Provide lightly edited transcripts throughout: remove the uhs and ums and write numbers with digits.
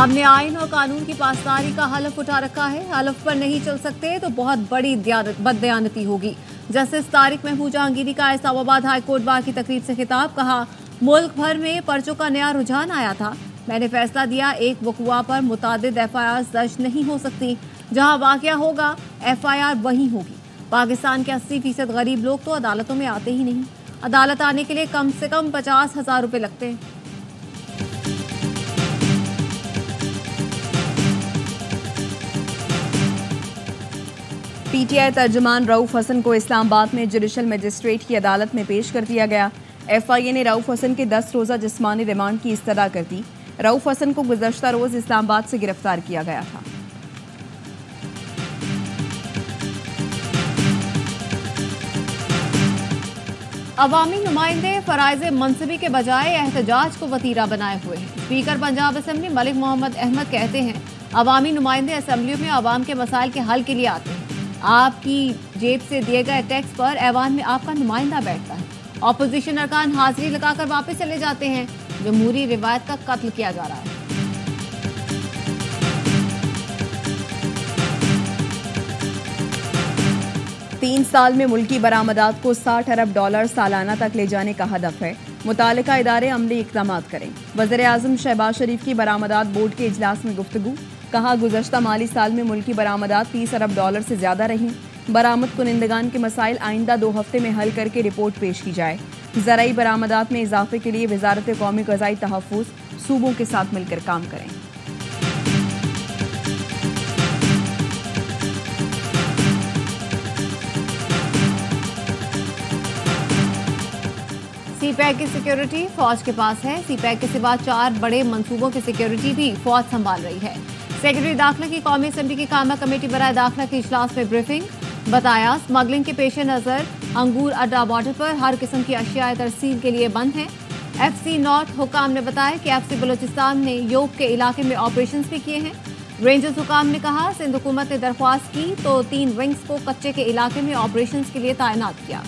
हमने आइन और कानून की पासदारी का हलफ उठा रखा है। हलफ पर नहीं चल सकते तो बहुत बड़ी बददयानती होगी। जस्टिस तारिक महमूद जहांगीरी का इस्लामाबाद हाई कोर्ट बार की तकरीब से खिताब। कहा, मुल्क भर में पर्चों का नया रुझान आया था। मैंने फैसला दिया, एक वकुआ पर मुतादिद FIR दर्ज नहीं हो सकती। जहां वाकया होगा FIR वहीं होगी। पाकिस्तान के 80% गरीब लोग तो अदालतों में आते ही नहीं। अदालत आने के लिए कम से कम 50,000 रुपए लगते हैं। PTI तर्जुमान रऊफ हसन को इस्लामाबाद में जुडिशल मजिस्ट्रेट की अदालत में पेश कर दिया गया। FIA ने रऊफ हसन के 10 रोज़ा जिस्मानी रिमांड की इस्तदा कर दी। रऊफ हसन को गुज़श्ता रोज इस्लामाबाद से गिरफ्तार किया गया था। अवामी नुमाइंदे फराइज़ मनसबी के बजाय एहतजाज को वतीरा बनाए हुए हैं। स्पीकर पंजाब असम्बली मलिक मोहम्मद अहमद कहते हैं, अवामी नुमाइंदे असम्बलियों में आवाम के मसाइल के हल के लिए आते हैं। आपकी जेब से दिए गए टैक्स पर ऐवान में आपका नुमाइंदा बैठता है। ऑपोजिशन अरकान हाजिरी लगाकर वापस चले जाते हैं। जमहूरी रिवायत का कत्ल किया जा रहा है। 3 साल में मुल्की बरामदात को $60 अरब सालाना तक ले जाने का हदफ है। मुतालिका इदारे अमली इक़दाम करें। वज़ीर आज़म शहबाज शरीफ की बरामदात बोर्ड के इजलास में गुफ्तगू। कहा, गुज़श्ता माली साल में मुल्की बरामदात $30 अरब से ज़्यादा रहीं। बरामद कुनिंदगान के मसाइल आइंदा 2 हफ्ते में हल करके रिपोर्ट पेश की जाए। ज़राई बरामदात में इजाफे के लिए वज़ारत कौमी ग़ज़ाई तहफ़्फ़ुज़ सूबों के साथ मिलकर काम करें। CPEC की सिक्योरिटी फौज के पास है। CPEC के सिवा 4 बड़े मंसूबों की सिक्योरिटी भी फौज संभाल रही है। सेक्रेटरी दाखिला की कौमी असेंबली की कामा कमेटी बराए दाखिला के इजलास में ब्रीफिंग। बताया, स्मगलिंग के पेश नज़र अंगूर अड्डा बॉर्डर पर हर किस्म की अशिया तरसील के लिए बंद है। FC नॉर्थ हुकाम ने बताया कि FC बलोचिस्तान ने योग के इलाके में ऑपरेशन भी किए हैं। रेंजर्स हुकाम ने कहा, सिंध हुकूमत ने दरख्वास्त की तो 3 विंग्स को कच्चे के इलाके में ऑपरेशन के लिए तैनात किया।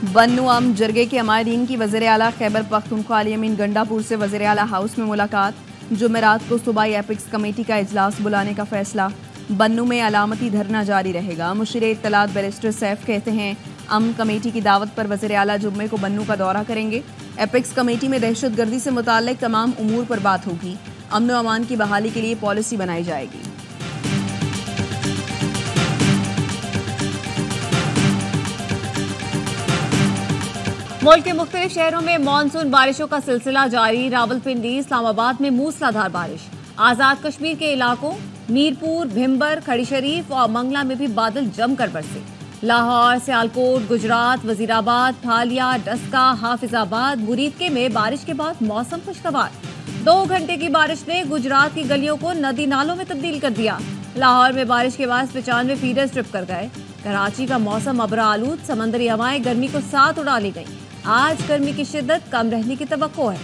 बन्नू अम जरगे के अमायरीन की वज़ीर आला खैबर पख्तूनख्वा अली अमीन गंडापुर से वज़ीर आला हाउस में मुलाकात। जुमेरात को सूबाई एपिक्स कमेटी का इजलास बुलाने का फैसला। बन्नू में अलामती धरना जारी रहेगा। मुशीर इत्तलात बैरिस्टर सैफ कहते हैं, अमन कमेटी की दावत पर वज़ीर आला जुम्मे को बन्नू का दौरा करेंगे। एपिक्स कमेटी में दहशतगर्दी से मुताल्लिक तमाम उमूर पर बात होगी। अमन व अमान की बहाली के लिए पॉलिसी बनाई जाएगी। मुल्क के मुख्तलिफ शहरों में मानसून बारिशों का सिलसिला जारी। रावलपिंडी, इस्लामाबाद में मूसलाधार बारिश। आज़ाद कश्मीर के इलाकों मीरपुर, भिम्बर, खड़ी शरीफ और मंगला में भी बादल जमकर बरसे। लाहौर, सियालकोट, गुजरात, वजीराबाद, फालिया, डस्का, हाफिजाबाद, बुरीदके में बारिश के बाद मौसम खुशगवार। 2 घंटे की बारिश ने गुजरात की गलियों को नदी नालों में तब्दील कर दिया। लाहौर में बारिश के बाद 95 फीडर स्ट्रिप कर गए। कराची का मौसम अबरा आलूद, समंदरी हवाएं गर्मी को साथ उड़ा ली गई। आज गर्मी की शिद्दत कम रहने की तवक्को है।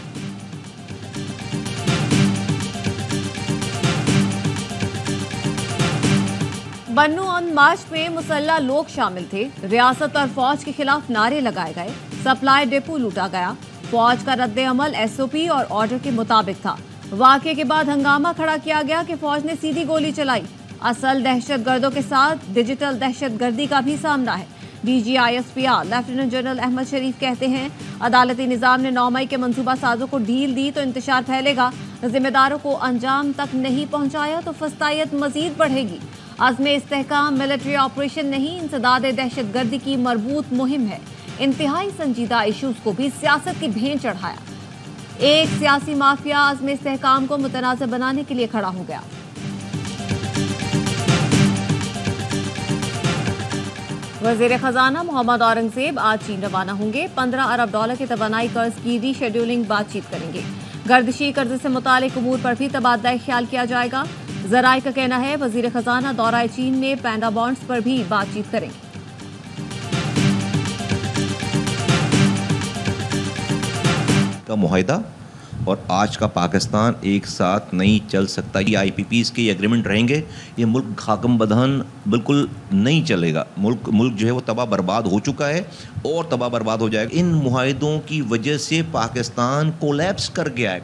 बन्नू अमन मार्च में मुसल्ला लोग शामिल थे। रियासत और फौज के खिलाफ नारे लगाए गए। सप्लाई डिपो लूटा गया। फौज का रद्द अमल SOP और ऑर्डर के मुताबिक था। वाकये के बाद हंगामा खड़ा किया गया कि फौज ने सीधी गोली चलाई। असल दहशतगर्दों के साथ डिजिटल दहशतगर्दी का भी सामना है। DG ISPR lieutenant general Ahmed Sharif कहते हैं, अदालती निज़ाम ने 9 मई के मंसूबा साजों को ढील दी तो इंतशार फैलेगा। जिम्मेदारों को अंजाम तक नहीं पहुंचाया तो फस्तायत मजीद बढ़ेगी। अज़्म इस्तेहकाम मिलिट्री ऑपरेशन नहीं, इंसदाद दहशतगर्दी की मरबूत मुहिम है। इंतहाई संजीदा इशूज को भी सियासत की भेंट चढ़ाया। एक सियासी माफिया अज़्म इस्तेहकाम को मुतनाज़ बनाने के लिए खड़ा हो गया। वज़ीर खजाना मोहम्मद औरंगजेब आज चीन रवाना होंगे। $15 अरब के तवानाई कर्ज की रीशेड्यूलिंग बातचीत करेंगे। गर्दिशी कर्ज से मुतालिक उमूर पर भी तबादला ख्याल किया जाएगा। ज़राए का कहना है, वज़ीर खजाना दौरा चीन में पैंडा बॉन्ड्स पर भी बातचीत करेंगे। का मुआहिदा और आज का पाकिस्तान एक साथ नहीं चल सकता। ये IPPs के एग्रीमेंट रहेंगे, ये मुल्क खाकम बदहन बिल्कुल नहीं चलेगा। मुल्क जो है वो तबाह बर्बाद हो चुका है और तबाह बर्बाद हो जाएगा। इन मुआहिदों की वजह से पाकिस्तान कोलैप्स कर गया है।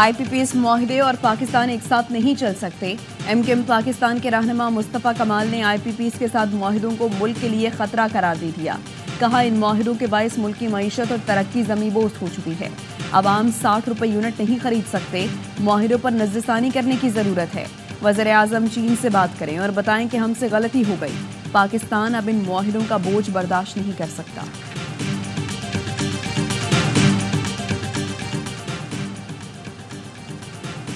IPPs मुआहिदे और पाकिस्तान एक साथ नहीं चल सकते। MKM पाकिस्तान के रहनुमा मुस्तफ़ा कमाल ने IPPs के साथ मुआहिदों को मुल्क के लिए खतरा करार दे दिया। कहा, इन मुआहिदों के बायस मुल्क की मईशत और तरक्की ज़मीबोज़ हो चुकी है। आवाम 60 रुपये यूनिट नहीं खरीद सकते। मुआहिदों पर नज़रसानी करने की ज़रूरत है। वज़ीर आज़म चीन से बात करें और बताएं कि हमसे गलती हो गई। पाकिस्तान अब इन मुआहिदों का बोझ बर्दाश्त नहीं कर सकता।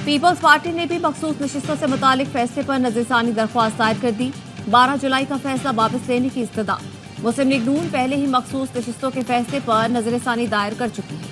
पीपल्स पार्टी ने भी मखसूस नशिस्तों से मुतालिक फैसले पर नजरसानी दरख्वास्त दायर कर दी। 12 जुलाई का फैसला वापस लेने की इस्तदा। मुस्लिम लीग नून पहले ही मखसूस नशिस्तों के फैसले पर नजरसानी दायर कर चुकी है।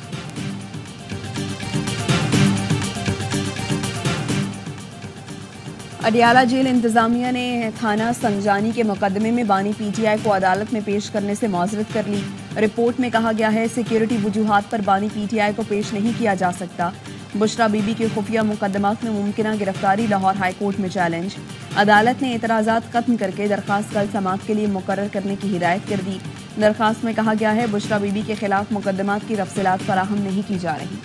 अडियाला जेल इंतजामिया ने थाना संजानी के मुकदमे में बानी PTI को अदालत में पेश करने से मौजरत कर ली। रिपोर्ट में कहा गया है, सिक्योरिटी वजूहात पर बानी PTI को पेश नहीं किया जा सकता। बुशरा बीबी के खुफिया मुकदमात में मुमकिना गिरफ्तारी लाहौर हाई कोर्ट में चैलेंज। अदालत ने एतराज़ात खत्म करके दरखास्त कल समाअत के लिए मुकर्रर करने की हिदायत कर दी। दरखास्त में कहा गया है, बुशरा बीबी के खिलाफ मुकदमात की तफसीलात फराहम नहीं की जा रही।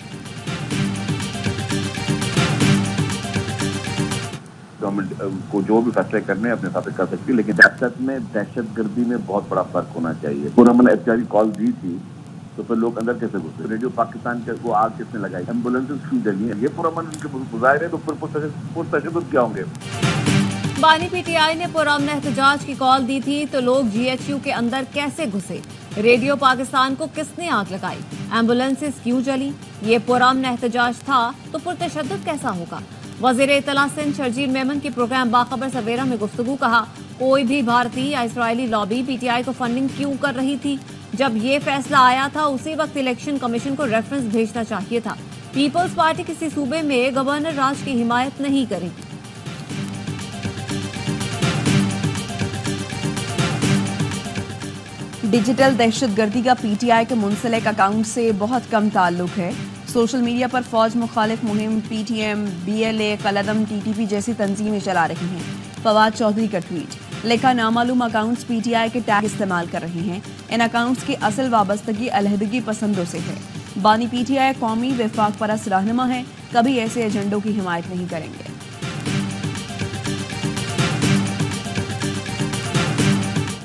गवर्नमेंट को जो भी फैसले करने अपने हिसाब से कर सकती है, लेकिन दहशत में दहशतगर्दी में बहुत बड़ा फर्क होना चाहिए। पूरा मैंने एफआईआर कॉल दी थी तो फिर लोग अंदर कैसे घुसे? रेडियो पाकिस्तान के वो आग किसने लगाई? एम्बुलेंसेस क्यों जली है? ये पूरा मन उनके गुजारे तो फिर पुरतशद्दुद क्या होंगे? बानी PTI ने पुरअमन एहतजाज की कॉल दी थी तो लोग GHU के अंदर कैसे घुसे? रेडियो पाकिस्तान को किसने आग लगाई? एम्बुलेंसेस क्यों जली? ये पुरअमन एहतजाज था तो पुरतशद्दुद कैसा होगा? वज़ीर इत्तला सिंध शर्जील मेमन की प्रोग्राम बाखबर सवेरा में गुफ्तगू। कहा, कोई भी भारतीय या इसराइली लॉबी PTI को फंडिंग क्यों कर रही थी? जब ये फैसला आया था उसी वक्त इलेक्शन कमीशन को रेफरेंस भेजना चाहिए था। पीपल्स पार्टी किसी सूबे में गवर्नर राज की हिमायत नहीं करेगी। डिजिटल दहशतगर्दी का PTI के मुंसलिक अकाउंट से बहुत कम ताल्लुक है। सोशल मीडिया पर फौज मुखालिफ मुहिम PTM, BLA, कलदम, TTP जैसी तंजीमें चला रही हैं। फवाद चौधरी का ट्वीट लिखा, नामालूम अकाउंट्स PTI के टैग इस्तेमाल कर रहे हैं। इन अकाउंट्स की असल वाबस्तगी अलहदगी पसंदों से है। बानी PTI कौमी वफाक परस्त रहनुमा है, कभी ऐसे एजेंडों की हिमायत नहीं करेंगे।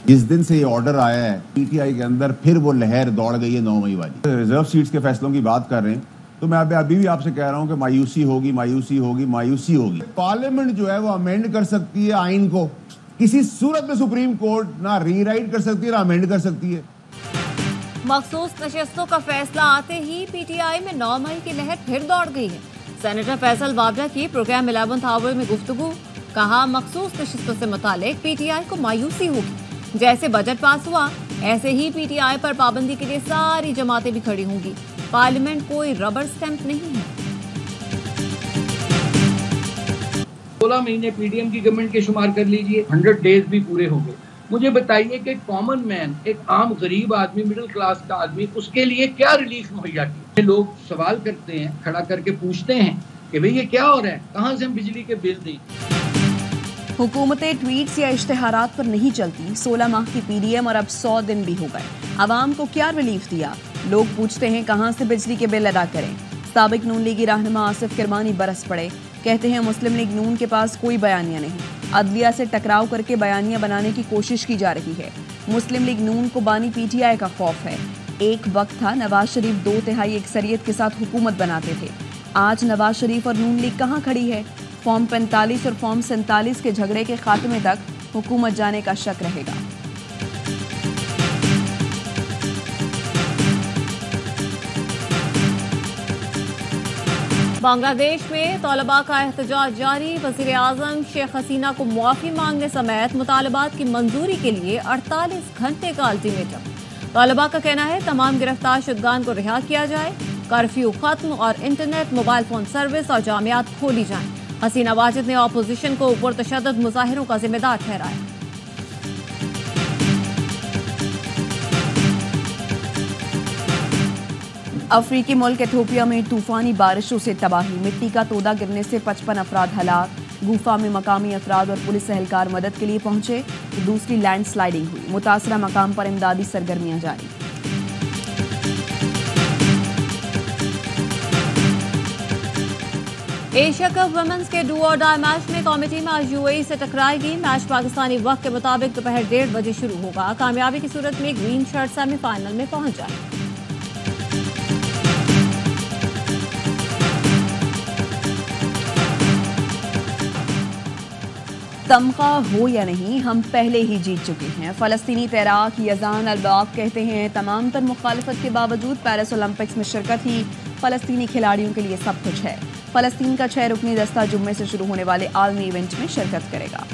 जिस दिन से ये ऑर्डर आया है PTI के अंदर फिर वो लहर दौड़ गई है 9 मई वाली। रिजर्व सीट्स के फैसलों की बात कर रहे हैं तो मैं अभी भी आपसे कह रहा हूं कि मायूसी होगी, मायूसी होगी, मायूसी होगी। पार्लियामेंट जो है वो अमेंड कर सकती है आइन को, किसी सूरत में सुप्रीम कोर्ट ना रीराइट कर सकती है ना अमेंड कर सकती है। मखसूस नशस्तों का फैसला आते ही PTI में 9 मई की लहर फिर दौड़ गई है। सेनेटर फैसल वाबरा की प्रोग्राम 11th आवर में गुफ्तगू। कहा, मखसूस नशस्तों से मुतालिक PTI को मायूसी होगी। जैसे बजट पास हुआ ऐसे ही PTI पर पाबंदी के लिए सारी जमातें भी खड़ी होंगी। पार्लियामेंट कोई रबर स्टैंप नहीं है। 16 महीने PDM की गवर्नमेंट के शुमार कर लीजिए, 100 डेज भी पूरे हो गए। मुझे बताइए कि कॉमन मैन, एक आम गरीब आदमी, मिडिल क्लास का आदमी, उसके लिए क्या रिलीफ मुहैया की? लोग सवाल करते हैं, खड़ा करके पूछते हैं कि भाई ये क्या हो रहा है, कहाँ से हम बिजली के बिल दें? हुकूमतें ट्वीट्स या इश्तेहारात पर नहीं चलती। 16 माह की PDM और अब 100 दिन भी हो गए। आवाम को क्या रिलीफ दिया? लोग पूछते हैं कहां से बिजली के बिल अदा करें। साबिक नून लीगी रहनुमा आसिफ किरमानी बरस पड़े। कहते हैं मुस्लिम लीग नून के पास कोई बयानिया नहीं। अदलिया से टकराव करके बयानिया बनाने की कोशिश की जा रही है। मुस्लिम लीग नून को बानी PTI का खौफ है। एक वक्त था नवाज शरीफ 2/3 अक्सरियत के साथ हुकूमत बनाते थे। आज नवाज शरीफ और नून लीग कहां खड़ी है? फॉर्म 45 और फॉर्म 47 के झगड़े के खात्मे तक हुकूमत जाने का शक रहेगा। बांग्लादेश में तलबा का एहतजाज जारी। वज़ीर आज़म शेख हसीना को मुआफ़ी मांगने समेत मुतालबात की मंजूरी के लिए 48 घंटे का अल्टीमेटम। तलबा का कहना है तमाम गिरफ्तार शुदगान को रिहा किया जाए, कर्फ्यू खत्म और इंटरनेट, मोबाइल फोन सर्विस और जामियात खोली जाएं। हसीना वाजिद ने अपोजिशन को पुरतशद्दुद मुजाहिरों का जिम्मेदार ठहराया। अफ्रीकी मुल्क इथियोपिया में तूफानी बारिशों से तबाही, मिट्टी का तोदा गिरने से 55 अफराद हलाक। गुफा में मकामी अफराद और पुलिस एहलकार मदद के लिए पहुंचे तो दूसरी लैंडस्लाइडिंग हुई। मुतासरा मकाम पर इमदादी सरगर्मियां जारी। एशिया कप वुमेन्स के डू और डाई मैच में कौमी टीम आज यूएई से टकराएगी। मैच पाकिस्तानी वक्त के मुताबिक दोपहर 1:30 बजे शुरू होगा। कामयाबी की सूरत में ग्रीन शर्ट सेमीफाइनल में पहुंच जाए। तमगा हो या नहीं, हम पहले ही जीत चुके हैं। फलस्तीनी तैराक यजान अल-बाक कहते हैं, तमाम तर मुखालफत के बावजूद पेरिस ओलंपिक्स में शिरकत ही फलस्तीनी खिलाड़ियों के लिए सब कुछ है। फलस्तीन का 6 रुकनी दस्ता जुम्मे से शुरू होने वाले आलमी इवेंट में शिरकत करेगा।